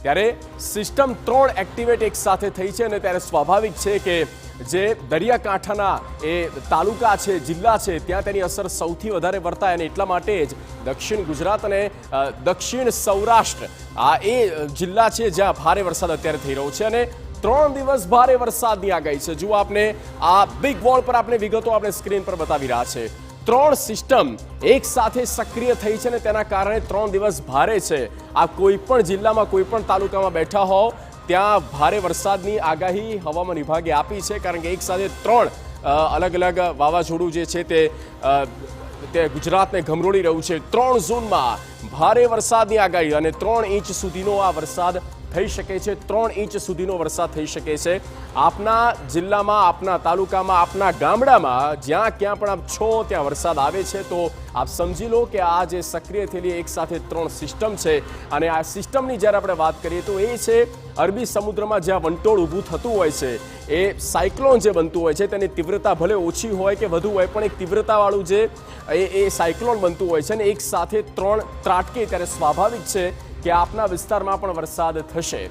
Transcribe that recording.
ત્યારે system 3 activate એક સાથે થઈ છે અને ત્યારે સ્વાભાવિક છે કે જે દરિયાકાંઠાના એ તાલુકા છે, જિલ્લા છે, ત્યાં તેની અસર સૌથી વધારે વર્તાય અને એટલા માટે જ દક્ષિણ ગુજરાત અને દક્ષિણ સૌરાષ્ટ્ર આ એ જિલ્લા છે જ્યાં ભારે વરસાદ અત્યારે થઈ રહ્યો છે અને 3 દિવસ ભારે વરસાદની આગાહી છે। જુઓ આપને આ બિગ વોલ પર આપણે વિગતો આપણે સ્ક્રીન પર બતાવી રહ્યા છે। 3 સિસ્ટમ એક સાથે સક્રિય થઈ છે અને તેના કારણે 3 દિવસ ભારે છે। આ કોઈ પણ જિલ્લામાં કોઈ પણ તાલુકામાં બેઠા હોવ ત્યાં ભારે વરસાદની આગાહી હવામાન વિભાગે આપી છે, કારણ કે એક સાથે 3 અલગ અલગ વાવાઝોડું જે છે તે ગુજરાતને ગમરોળી રહ્યું છે। 3 ઝોનમાં ભારે વરસાદની આગાહી અને 3 ઇંચ સુધીનો આ વરસાદ થઈ શકે છે। 3 ઇંચ સુધીનો વરસાદ થઈ શકે છે। આપના જિલ્લામાં, આપના તાલુકામાં, આપના ગામડામાં જ્યાં ક્યાં પણ આપ છો ત્યાં વરસાદ આવે છે તો આપ સમજી લો કે આ જે સક્રિય થયેલી એક સાથે 3 સિસ્ટમ છે અને આ સિસ્ટમની જ્યારે આપણે વાત કરીએ તો એ છે અરબી સમુદ્રમાં જ્યાં વંટોળ ઊભું થતું હોય છે, એ સાયક્લોન જે બનતું હોય છે તેની તીવ્રતા ભલે ઓછી હોય કે વધુ હોય પણ એક તીવ્રતાવાળું જે એ સાયક્લોન બનતું હોય છે અને એક સાથે 3 ત્રાટકે ત્યારે સ્વાભાવિક છે કે આપના વિસ્તારમાં પણ વરસાદ થશે।